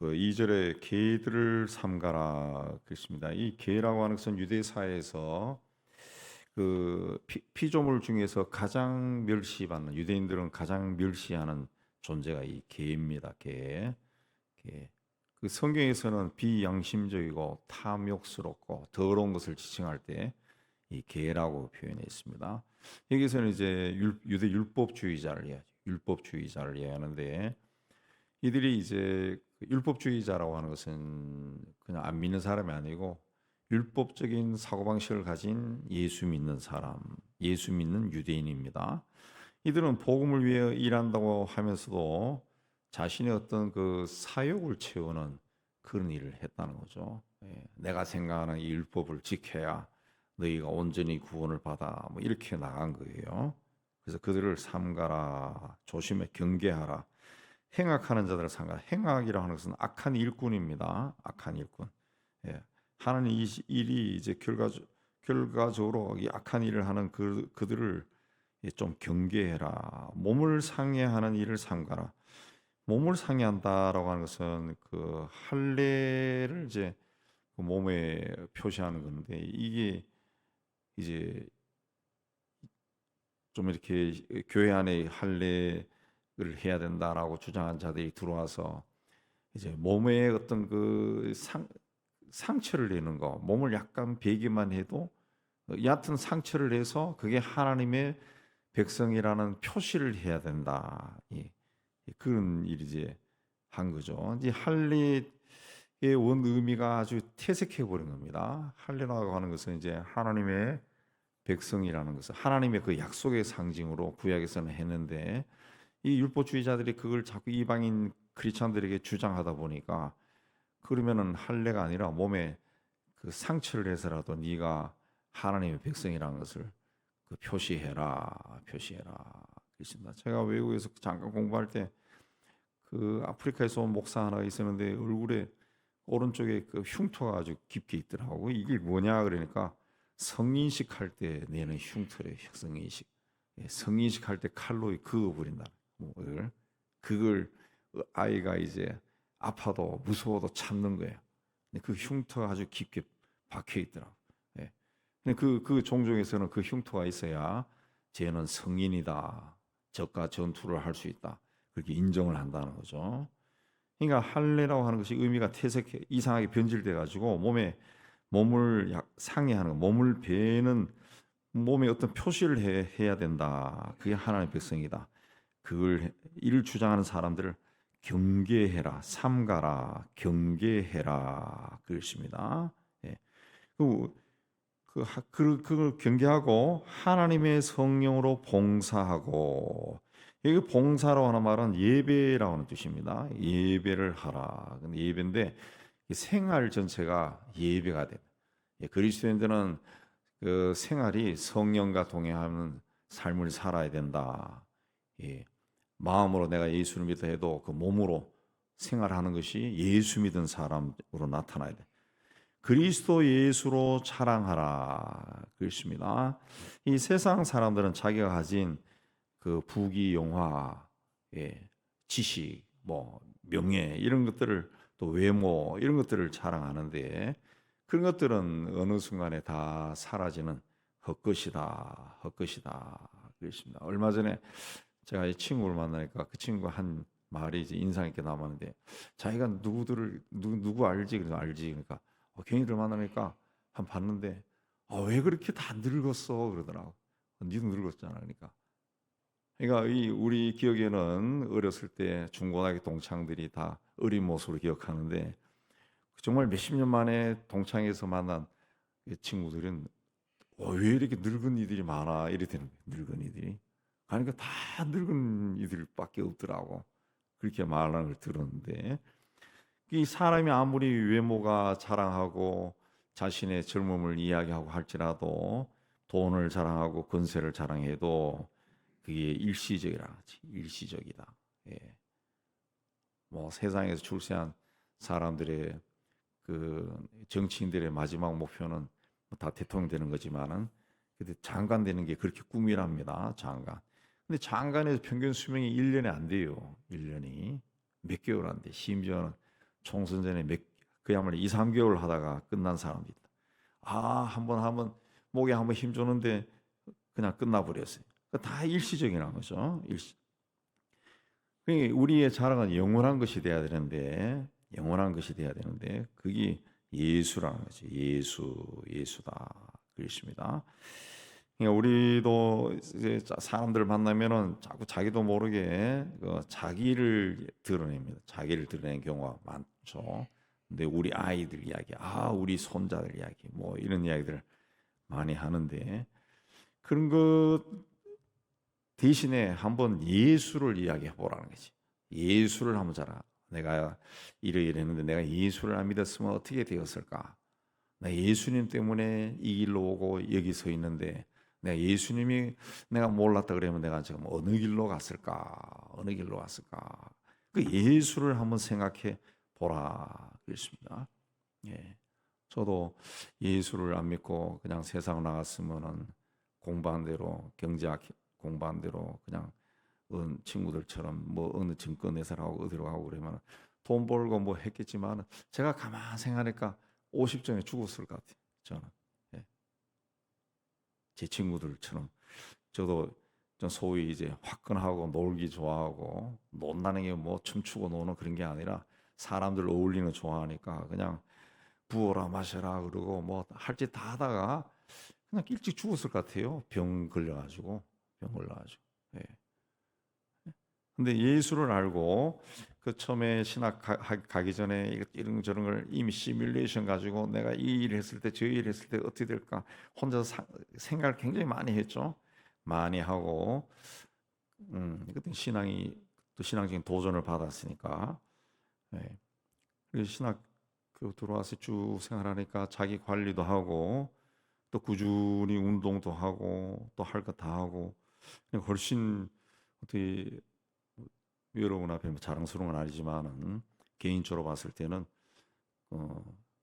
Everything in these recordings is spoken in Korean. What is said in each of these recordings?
그 2절에 계들을 삼가라 그랬습니다. 이 계라고 하는 것은 유대 사회에서 그 피조물 중에서 가장 멸시받는, 유대인들은 가장 멸시하는 존재가 이 계입니다. 계. 계. 그 성경에서는 비양심적이고 탐욕스럽고 더러운 것을 지칭할 때 이 계라고 표현했습니다. 여기서는 이제 유대 율법주의자를 이야기하죠. 율법주의자를 이야기하는데, 이들이 이제 율법주의자라고 하는 것은 그냥 안 믿는 사람이 아니고 율법적인 사고방식을 가진 예수 믿는 사람, 예수 믿는 유대인입니다. 이들은 복음을 위해 일한다고 하면서도 자신의 어떤 그 사욕을 채우는 그런 일을 했다는 거죠. 내가 생각하는 이 율법을 지켜야 너희가 온전히 구원을 받아, 뭐 이렇게 나간 거예요. 그래서 그들을 삼가라, 조심해 경계하라. 행악하는 자들을 삼가라. 행악이라 하는 것은 악한 일꾼입니다. 악한 일꾼. 하는 이 일이 이제 결과적으로 이 악한 일을 하는 그들을 좀 경계해라. 몸을 상해하는 일을 삼가라. 몸을 상해한다라고 하는 것은 그 할례를 이제 그 몸에 표시하는 건데, 이게 이제 좀 이렇게 교회 안에 할례를 해야 된다라고 주장한 자들이 들어와서 이제 몸에 어떤 그 상처를 내는 거, 몸을 약간 베기만 해도 얕은 상처를 내서 그게 하나님의 백성이라는 표시를 해야 된다. 그런 일이지 한 거죠. 이제 할례의 원 의미가 아주 퇴색해 버린 겁니다. 할례라고 하는 것은 이제 하나님의 백성이라는 것을, 하나님의 그 약속의 상징으로 구약에서는 했는데, 이 율법주의자들이 그걸 자꾸 이방인 크리스천들에게 주장하다 보니까, 그러면은 할례가 아니라 몸에 그 상처를 해서라도 네가 하나님의 백성이라는 것을 그 표시해라 그랬습니다. 제가 외국에서 잠깐 공부할 때 그 아프리카에서 온 목사 하나 있었는데 얼굴에 오른쪽에 그 흉터가 아주 깊게 있더라고. 이게 뭐냐 그러니까 성인식 할 때 내는 흉터래. 성인식. 성인식 할 때 칼로 그어버린다. 그걸 아이가 이제 아파도 무서워도 참는 거예요. 근데 그 흉터가 아주 깊게 박혀 있더라고. 근데 그 종족에서는 그 흉터가 있어야 쟤는 성인이다. 적과 전투를 할 수 있다. 그렇게 인정을 한다는 거죠. 그러니까 할례라고 하는 것이 의미가 이상하게 변질돼 가지고 몸을 상해하는 거, 몸을 베는 몸에 어떤 표시를 해야 된다. 그게 하나님의 백성이다. 이를 주장하는 사람들을 경계해라, 삼가라, 경계해라 그랬습니다. 예. 그걸 경계하고 하나님의 성령으로 봉사하고, 여기 봉사라고 하는 말은 예배라고 하는 뜻입니다. 예배를 하라. 근데 예배인데 생활 전체가 예배가 됩니다. 그리스도인들은 그 생활이 성령과 동행하는 삶을 살아야 된다. 마음으로 내가 예수를 믿다 해도 그 몸으로 생활하는 것이 예수 믿은 사람으로 나타나야 돼. 그리스도 예수로 자랑하라 그랬습니다. 이 세상 사람들은 자기가 가진 그 부귀 영화, 지식, 뭐 명예 이런 것들을, 또 외모 이런 것들을 자랑하는데, 그런 것들은 어느 순간에 다 사라지는 헛것이다 그랬습니다. 얼마 전에 제가 이 친구를 만나니까 그 친구가 한 말이 이제 인상 있게 남았는데, 자기가 누구 알지? 그래서 알지. 그러니까 걔네들 만나니까 한 봤는데, 왜 그렇게 다 늙었어 그러더라고. 니도 늙었잖아. 그러니까 우리 기억에는 어렸을 때 중고등학교 동창들이 다 어린 모습으로 기억하는데, 정말 몇십 년 만에 동창회에서 만난 친구들은 왜 이렇게 늙은 이들이 많아 이랬더니, 늙은 이들이 그러니까 다 늙은 이들밖에 없더라고. 그렇게 말하는 걸 들었는데, 이 사람이 아무리 외모가 자랑하고 자신의 젊음을 이야기하고 할지라도, 돈을 자랑하고 권세를 자랑해도 그게 일시적이라 하지. 일시적이다. 뭐 세상에서 출세한 사람들의 그 정치인들의 마지막 목표는 다 대통령 되는 거지만은, 근데 장관 되는 게 그렇게 꿈이랍니다. 장관. 근데 장관의 평균 수명이 1년이 안 돼요. 1년이 몇 개월 안 돼. 심지어는 총선전에 그야말로 2, 3개월 하다가 끝난 사람도 있다. 한번 하면 목에 한번 힘 주는데 그냥 끝나버렸어요. 다 일시적이라는 거죠. 그러니까 우리의 자랑은 영원한 것이 돼야 되는데, 그게 예수라는 거죠. 예수다. 그렇습니다. 그러니까 우리도 이제 사람들 만나면은 자꾸 자기도 모르게 자기를 드러냅니다. 자기를 드러내는 경우가 많죠. 근데 우리 아이들 이야기, 우리 손자들 이야기, 뭐 이런 이야기들 많이 하는데, 그런 것 대신에 한번 예수를 이야기해 보라는 거지. 예수를 한번 자라. 내가 이랬는데 내가 예수를 안 믿었으면 어떻게 되었을까? 나 예수님 때문에 이 길로 오고 여기 서 있는데 내가 예수님이 내가 몰랐다 그러면 내가 지금 어느 길로 갔을까? 그 예수를 한번 생각해 보라 그랬습니다. 예. 저도 예수를 안 믿고 그냥 세상 나갔으면은 공부한 대로 경제학 공부한 대로 그냥 친구들처럼 뭐 어느 증권회사라고 어디로 가고 그러면 돈 벌고 뭐 했겠지만 제가 가만 생각하니까 50전에 죽었을 것 같아요. 저는 예. 제 친구들처럼 저도 좀 소위 이제 화끈하고 놀기 좋아하고 논다는 게 뭐 춤추고 노는 그런 게 아니라 사람들 어울리는 거 좋아하니까 그냥 부어라 마셔라 그러고 뭐 할 짓 다 하다가 그냥 일찍 죽었을 것 같아요. 병 걸려가지고. 예. 근데 예수를 알고 그 처음에 신학 가기 전에 이런 저런 걸 이미 시뮬레이션 가지고 내가 이 일 했을 때 저 일 했을 때 어떻게 될까 혼자서 생각을 굉장히 많이 했죠. 많이 하고 그때 신앙이 또 신앙적인 도전을 받았으니까 예. 그래서 신학 들어와서 쭉 생활하니까 자기 관리도 하고 또 꾸준히 운동도 하고 또 할 거 다 하고 훨씬 어떻게 여러분 앞에 뭐 자랑스러운 건 아니지만은 개인적으로 봤을 때는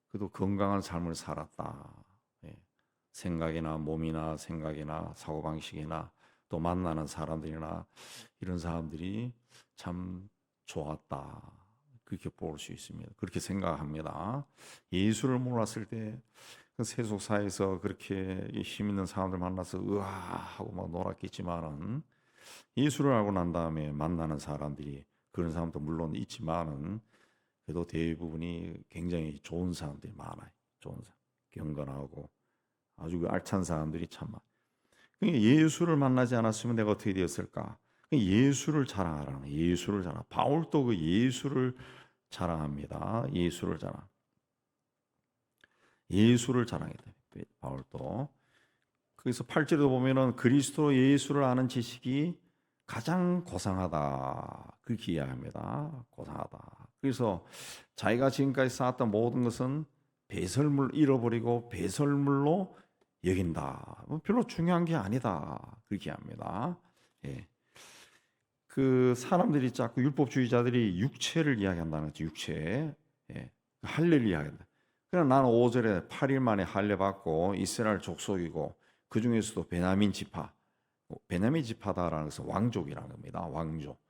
그래도 건강한 삶을 살았다. 예. 생각이나 몸이나 생각이나 사고방식이나 또 만나는 사람들이나 이런 사람들이 참 좋았다. 그렇게 볼 수 있습니다. 그렇게 생각합니다. 예수를 몰랐을 때 그 세속사에서 그렇게 힘 있는 사람들 만나서 으아 하고 막 놀았겠지만은 예수를 알고 난 다음에 만나는 사람들이 그런 사람도 물론 있지만은 그래도 대부분이 굉장히 좋은 사람들이 많아요. 좋은 사람, 경건하고 아주 알찬 사람들이 참 많아요. 그러니까 예수를 만나지 않았으면 내가 어떻게 되었을까? 예수를 자랑하라는 거예요. 예수를 자랑. 바울도 그 예수를 자랑합니다. 예수를 자랑했다. 바울도. 그래서 8절에도 보면은 그리스도 예수를 아는 지식이 가장 고상하다. 그렇게 이야기합니다. 고상하다. 그래서 자기가 지금까지 쌓았던 모든 것은 배설물 잃어버리고 배설물로 여긴다. 별로 중요한 게 아니다. 그렇게 합니다. 예. 그 사람들이 자꾸 율법주의자들이 육체를 이야기한다는 거죠. 육체. 예. 할례를 이야기한다. 그러나 나는 5절에 8일 만에 할례 받고 이스라엘 족속이고 그 중에서도 베냐민 지파다라는 것은 왕족이라는 겁니다. 왕족.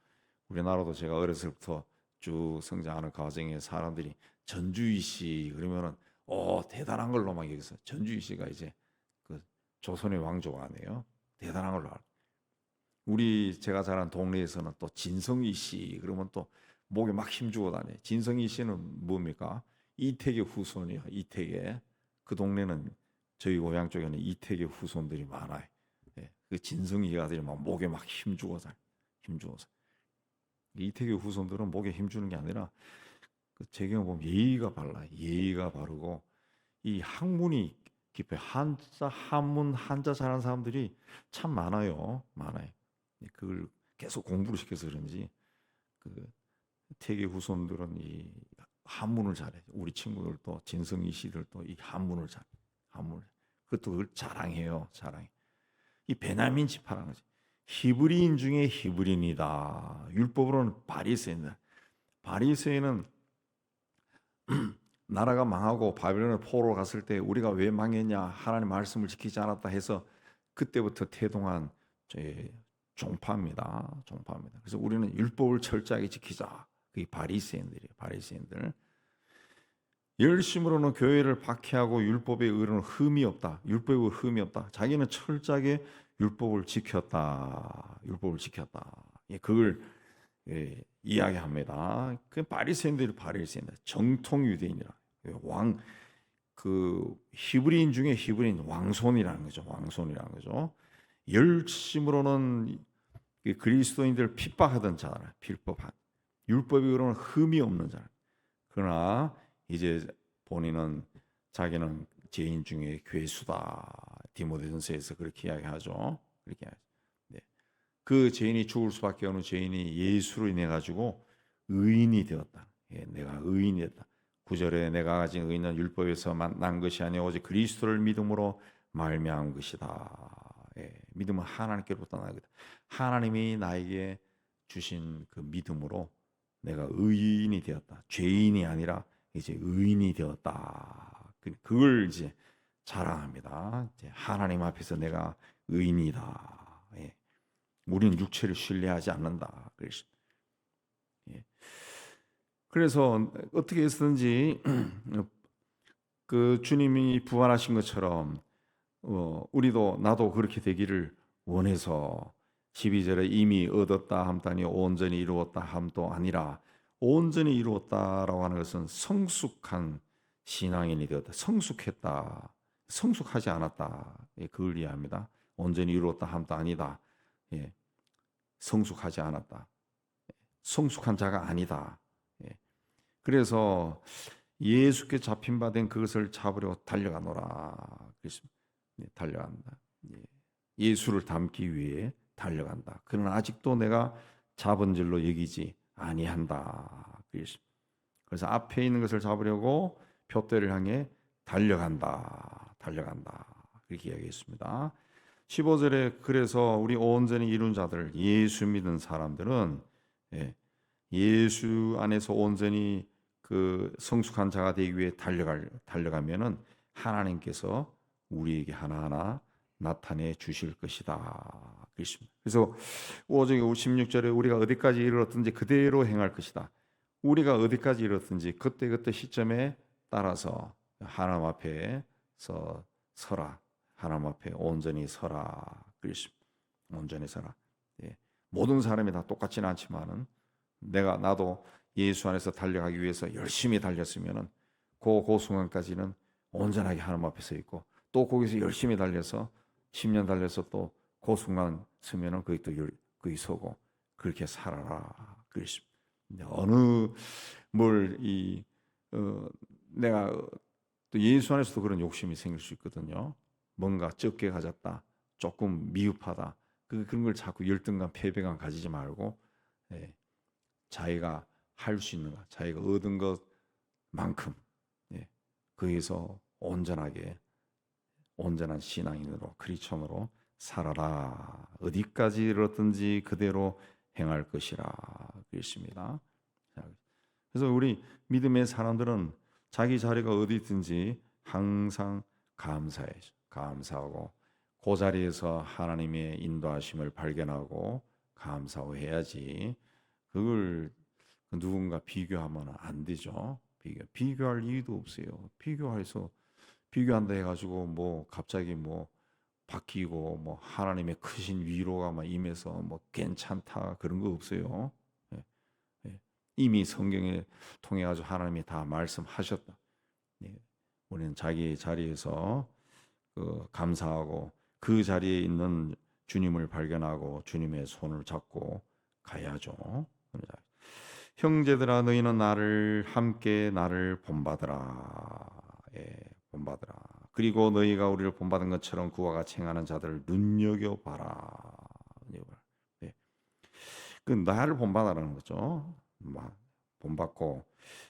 우리나라도 제가 어렸을 때부터 쭉 성장하는 과정에 사람들이 전주희 씨 그러면은 대단한 걸로만 여기서 전주희 씨가 이제 그 조선의 왕족 아니에요. 대단한 걸로 알고. 제가 자란 동네에서는 또 진성희 씨 그러면 또 목에 막 힘주고 다녀요. 진성희 씨는 뭡니까? 이택의 후손이요. 이택의 그 동네는 저희 고향 쪽에는 이택의 후손들이 많아요. 예, 그 진성희 아들이 막 목에 막 힘주고 다녀요. 이택의 후손들은 목에 힘주는 게 아니라 제 경우 보면 예의가 바르고 이 학문이 깊어요. 한자 잘하는 사람들이 참 많아요. 그걸 계속 공부를 시켜서 그런지 그 태계 후손들은 이 한문을 잘해. 우리 친구들도 진성희 씨들도 이 한문을 잘해. 그것도 그걸 자랑해요. 이 베냐민 지파라는 거지. 히브리인 중에 히브리인이다. 율법으로는 바리새인이다. 바리새인은 나라가 망하고 바벨론에 포로로 갔을 때 우리가 왜 망했냐 하나님 말씀을 지키지 않았다 해서 그때부터 태동한 종파입니다. 그래서 우리는 율법을 철저하게 지키자. 그게 바리새인들. 열심으로는 교회를 박해하고 율법의 의로는 흠이 없다. 율법의 흠이 없다. 자기는 철저하게 율법을 지켰다. 율법을 지켰다. 예, 그걸 이야기합니다. 그 바리새인들이 바리새인들, 정통 유대인이라. 왕 그 히브리인 중에 히브리인 왕손이라는 거죠. 왕손이라는 거죠. 열심으로는 그리스도인들을 핍박하던 자라. 율법의 의로는 흠이 없는 자라. 그러나 이제 본인은 자기는 죄인 중에 괴수다. 디모데전서에서 그렇게 이야기하죠. 그렇게 이야기하죠. 네. 그 죄인이 죽을 수밖에 없는 죄인이 예수로 인해 가지고 의인이 되었다. 예, 내가 의인이 됐다. 9절에 내가 가진 의인은 율법에서 난 것이 아니오 오직 그리스도를 믿음으로 말미암은 것이다. 예, 믿음은 하나님께로부터 나거든. 하나님이 나에게 주신 그 믿음으로 내가 의인이 되었다. 죄인이 아니라 이제 의인이 되었다. 그걸 이제 자랑합니다. 이제 하나님 앞에서 내가 의인이다. 예. 우리는 육체를 신뢰하지 않는다. 그래서 어떻게 해서든지 그 주님이 부활하신 것처럼 우리도 나도 그렇게 되기를 원해서 12절에 이미 얻었다 함다니 온전히 이루었다 함도 아니라 온전히 이루었다라고 하는 것은 성숙한 신앙인이 되었다. 성숙했다. 성숙하지 않았다. 예, 그걸 이해합니다. 온전히 이루었다 함도 아니다. 예, 성숙하지 않았다. 성숙한 자가 아니다. 예. 그래서 예수께 잡힌 바 된 그것을 잡으려 달려가노라. 그랬습니다. 네, 달려간다. 예수를 닮기 위해 달려간다. 그러나 아직도 내가 잡은 줄로 여기지 아니한다. 그래서 앞에 있는 것을 잡으려고 표대를 향해 달려간다. 그렇게 이야기했습니다. 15절에 그래서 우리 온전히 이룬 자들, 예수 믿는 사람들은 예수 안에서 온전히 그 성숙한 자가 되기 위해 달려가면은 하나님께서 우리에게 하나하나 나타내 주실 것이다. 그래서 5절 16절에 우리가 어디까지 이르렀든지 그대로 행할 것이다. 우리가 어디까지 이르렀든지 그때 시점에 따라서 하나님 앞에서 서라. 하나님 앞에 온전히 서라. 온전히 서라. 예. 모든 사람이 다 똑같지는 않지만은 나도 예수 안에서 달려가기 위해서 열심히 달렸으면은 그 순간까지는 온전하게 하나님 앞에 서 있고 또 거기서 열심히 달려서 10년 달려서 또 그 순간 서면은 거기 서고 그렇게 살아라. 어느 내가 또 예수 안에서도 그런 욕심이 생길 수 있거든요. 뭔가 적게 가졌다, 조금 미흡하다, 그런 걸 자꾸 열등감, 패배감 가지지 말고 자기가 할 수 있는 것, 자기가 얻은 것만큼 거기서 온전한 신앙인으로 크리스천으로 살아라. 어디까지 이르렀든지 그대로 행할 것이라 그랬습니다. 그래서 우리 믿음의 사람들은 자기 자리가 어디 있든지 항상 감사하고 그 자리에서 하나님의 인도하심을 발견하고 감사하고 해야지. 그걸 누군가 비교하면 안 되죠. 비교할 이유도 없어요. 비교한다 해가지고 뭐 갑자기 뭐 바뀌고 뭐 하나님의 크신 위로가 막 임해서 뭐 괜찮다 그런 거 없어요. 예, 예. 이미 성경에 통해 가지고 하나님이 다 말씀하셨다. 예. 우리는 자기 자리에서 감사하고 그 자리에 있는 주님을 발견하고 주님의 손을 잡고 가야죠. 형제들아 너희는 함께 나를 본받으라. 본받으라. 그리고 너희가 우리를 본받은 것처럼 그와 같이 행하는 자들을 눈여겨봐라. 그 나를 본받으라는 거죠. 본받고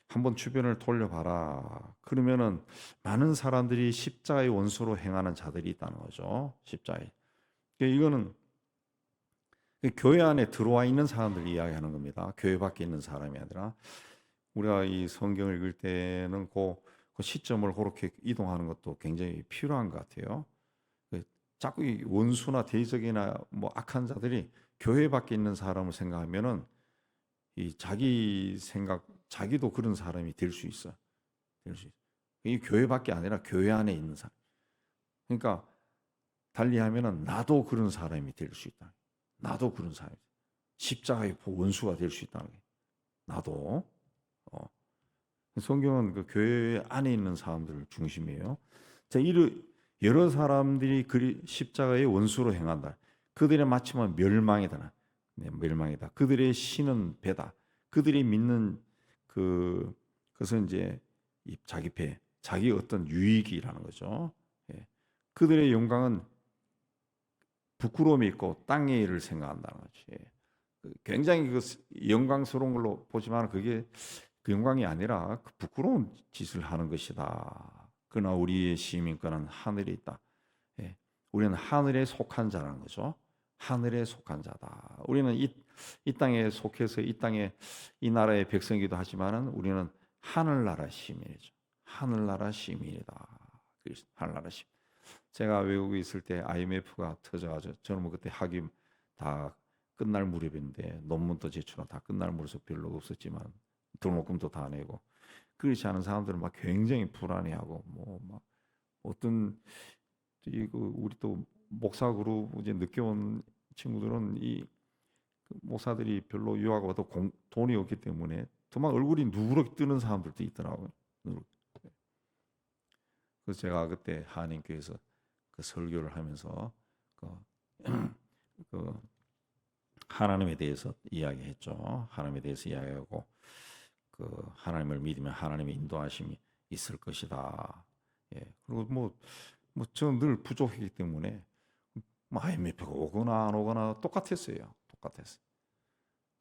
한번 주변을 돌려봐라. 그러면은 많은 사람들이 십자가의 원수로 행하는 자들이 있다는 거죠. 십자가에. 이거는 교회 안에 들어와 있는 사람들 이야기하는 겁니다. 교회 밖에 있는 사람이 아니라 우리가 이 성경을 읽을 때는 그 시점을 그렇게 이동하는 것도 굉장히 필요한 것 같아요. 자꾸 이 원수나 대적이나 뭐 악한 자들이 교회 밖에 있는 사람을 생각하면은 자기도 그런 사람이 될 수 있어. 이 교회밖에 아니라 교회 안에 있는 사람. 그러니까 달리하면은 나도 그런 사람이 될 수 있다. 나도 그런 사람이. 십자가의 원수가 될 수 있다는 게. 나도. 어. 성경은 그 교회 안에 있는 사람들을 중심이에요. 자, 여러 사람들이 십자가의 원수로 행한다. 그들의 마침은 멸망이다. 네, 멸망이다. 그들의 신은 배다. 그들이 믿는 그것은 이제 자기 배, 자기 어떤 유익이라는 거죠. 예. 그들의 영광은 부끄러움이 있고 땅의 일을 생각한다는 거지. 굉장히 그 영광스러운 걸로 보지만 그게 그 영광이 아니라 그 부끄러운 짓을 하는 것이다. 그러나 우리의 시민권은 하늘에 있다. 예. 우리는 하늘에 속한 자라는 거죠. 하늘에 속한 자다. 우리는 이 땅에 속해서 이 나라의 백성이기도 하지만은 우리는 하늘나라 시민이죠. 하늘나라 시민이다. 하늘나라 시민. 제가 외국에 있을 때 IMF가 터져가지고 저는 뭐 그때 학위 다 끝날 무렵인데 논문도 제출은 다 끝날 무렵에서 별로 없었지만 등록금도 다 내고 그렇지 않은 사람들은 막 굉장히 불안해하고 뭐 막 어떤 우리 또 목사 그룹 이제 늦게 온 친구들은 목사들이 별로 유학 와도 돈이 없기 때문에 정말 얼굴이 누렇게 뜨는 사람들도 있더라고요. 그래서 제가 그때 한인교회에서 그 설교를 하면서 그 하나님에 대해서 이야기했죠. 하나님에 대해서 이야기하고 그 하나님을 믿으면 하나님의 인도하심이 있을 것이다. 예. 그리고 저는 늘 부족했기 때문에 IMF가 오거나 안 오거나 똑같았어요. 똑같았어요.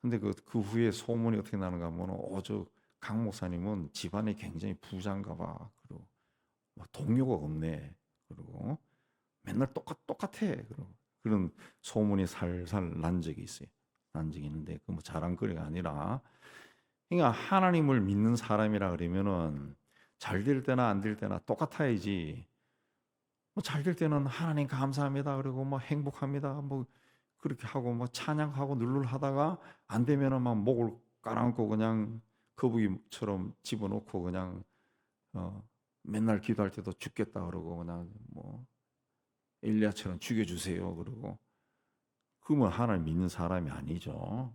근데 그 후에 소문이 어떻게 나는가 하면 저 강 목사님은 집안이 굉장히 부자인가 봐. 그리고 동료가 없네. 그리고 맨날 똑같아. 그리고 그런 소문이 살살 난 적이 있어요. 난 적이 있는데 그 뭐 자랑거리가 아니라 그러니까 하나님을 믿는 사람이라 그러면은 잘 될 때나 안 될 때나 똑같아야지. 뭐 잘 될 때는 하나님 감사합니다. 그리고 뭐 행복합니다. 뭐 그렇게 하고 뭐 찬양하고 늘늘 하다가 안 되면은 막 목을 깔아앉고 그냥 거북이처럼 집어넣고 그냥 맨날 기도할 때도 죽겠다 그러고 그냥 뭐 엘리야처럼 죽여주세요 그러고 그러면 하나님 믿는 사람이 아니죠.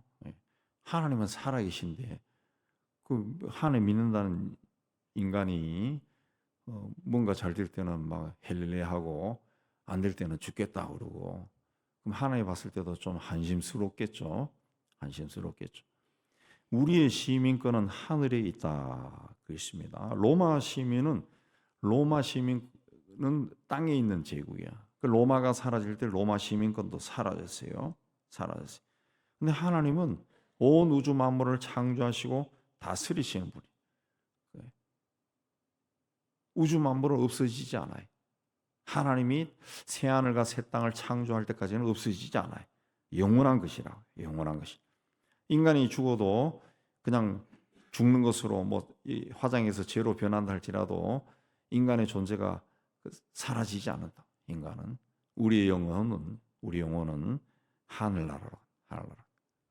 하나님은 살아계신데 그 하나님 믿는다는 인간이 뭔가 잘 될 때는 막 헬렐레하고 안 될 때는 죽겠다 그러고 그럼 하나님 봤을 때도 좀 한심스럽겠죠. 한심스럽겠죠. 우리의 시민권은 하늘에 있다 그랬습니다. 로마 시민은 땅에 있는 제국이야. 그 로마가 사라질 때 로마 시민권도 사라졌어요. 사라졌어요. 근데 하나님은 온 우주 만물을 창조하시고 다스리시는 분이. 우주 만물은 없어지지 않아요. 하나님이 새 하늘과 새 땅을 창조할 때까지는 없어지지 않아요. 영원한 것이라. 영원한 것이. 인간이 죽어도 그냥 죽는 것으로 화장해서 죄로 변한다 할지라도 인간의 존재가 사라지지 않는다. 인간은 우리 영혼은 하늘나라로.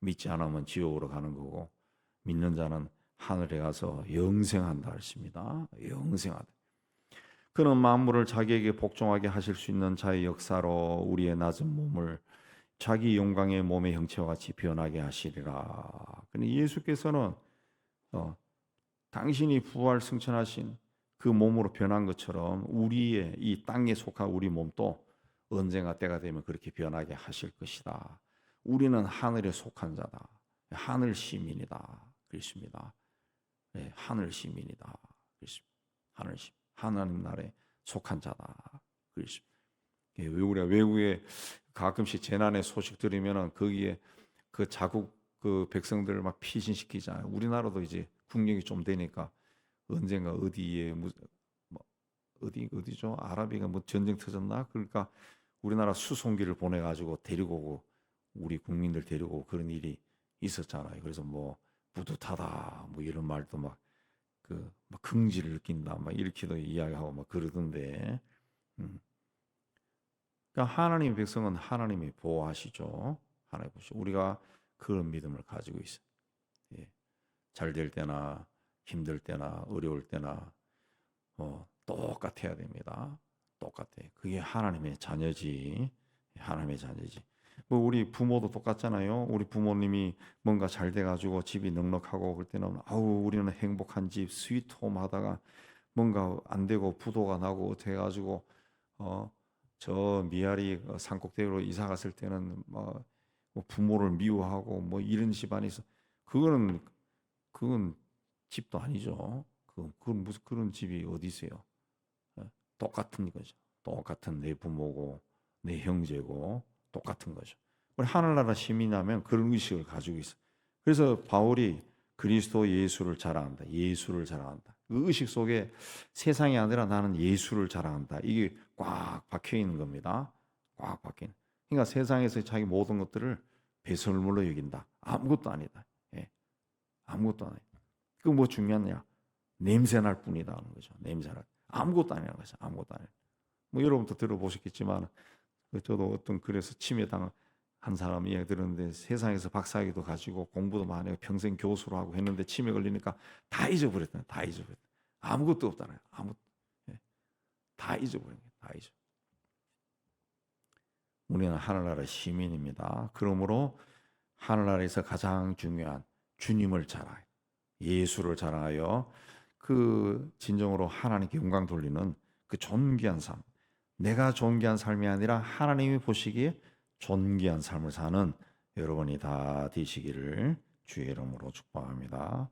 믿지 않으면 지옥으로 가는 거고 믿는 자는 하늘에 가서 영생한다 했습니다. 영생하다. 그는 만물을 자기에게 복종하게 하실 수 있는 자의 역사로 우리의 낮은 몸을 자기 영광의 몸의 형체와 같이 변하게 하시리라. 근데 예수께서는 당신이 부활 승천하신 그 몸으로 변한 것처럼 우리의 이 땅에 속한 우리 몸도 언젠가 때가 되면 그렇게 변하게 하실 것이다. 우리는 하늘에 속한 자다. 하늘 시민이다. 그렇습니다. 네, 하늘 시민이다. 그렇습니다. 하늘 시민. 하나님 나라에 속한 자다. 그렇습니다. 우리가 외국에 가끔씩 재난의 소식 들으면은 거기에 그 자국 그 백성들을 막 피신시키잖아요. 우리나라도 이제 국력이 좀 되니까 언젠가 어디에 어디죠? 아라비가 전쟁 터졌나? 그러니까 우리나라 수송기를 보내가지고 데리고 오고 우리 국민들 데리고 오고 그런 일이 있었잖아요. 그래서 뿌듯하다 이런 말도 막 긍지를 느낀다 이렇게도 이야기하고 그러던데. 그러니까 하나님의 백성은 하나님이 보호하시죠. 하나님 보시죠. 우리가 그런 믿음을 가지고 있어요. 예. 잘 될 때나 힘들 때나 어려울 때나 똑같아야 됩니다. 똑같아. 그게 하나님의 자녀지. 하나님의 자녀지. 뭐 우리 부모도 똑같잖아요. 우리 부모님이 뭔가 잘 돼가지고 집이 넉넉하고 그럴 때는 아우 우리는 행복한 집 스위트홈 하다가 뭔가 안 되고 부도가 나고 어떻게 해가지고 저 미아리 산꼭대기로 이사 갔을 때는 뭐 부모를 미워하고 뭐 이런 집안이 있어. 그거는 그건 집도 아니죠. 그건 무슨 그런 집이 어디 있어요? 어, 똑같은 거죠. 똑같은 내 부모고 내 형제고 똑같은 거죠. 우리 하늘나라 시민이라면 그런 의식을 가지고 있어. 그래서 바울이 그리스도 예수를 자랑한다. 예수를 자랑한다. 그 의식 속에 세상이 아니라 나는 예수를 자랑한다. 이게 꽉 박혀 있는 겁니다. 꽉 박혀 있는. 그러니까 세상에서 자기 모든 것들을 배설물로 여긴다. 아무것도 아니다. 예, 아무것도 아니다. 그 뭐 중요하냐? 냄새 날 뿐이다 하는 거죠. 냄새 날. 아무것도 아니라는 거죠. 아무것도 아니라. 뭐 여러분도 들어보셨겠지만 저도 어떤 그래서 침해당한 사람이 얘기 들었는데 세상에서 박사학위도 가지고 공부도 많이 하고 평생 교수로 하고 했는데 침해 걸리니까 다 잊어버렸다. 다 잊어버렸다. 아무것도 없다는 거예요. 예. 다 잊어버린 거예요. 다 잊어. 우리는 하늘나라 시민입니다. 그러므로 하늘나라에서 가장 중요한 주님을 자랑해. 예수를 자랑하여 그 진정으로 하나님께 영광 돌리는 그 존귀한 삶. 내가 존귀한 삶이 아니라 하나님이 보시기에 존귀한 삶을 사는 여러분이 다 되시기를 주의 이름으로 축복합니다.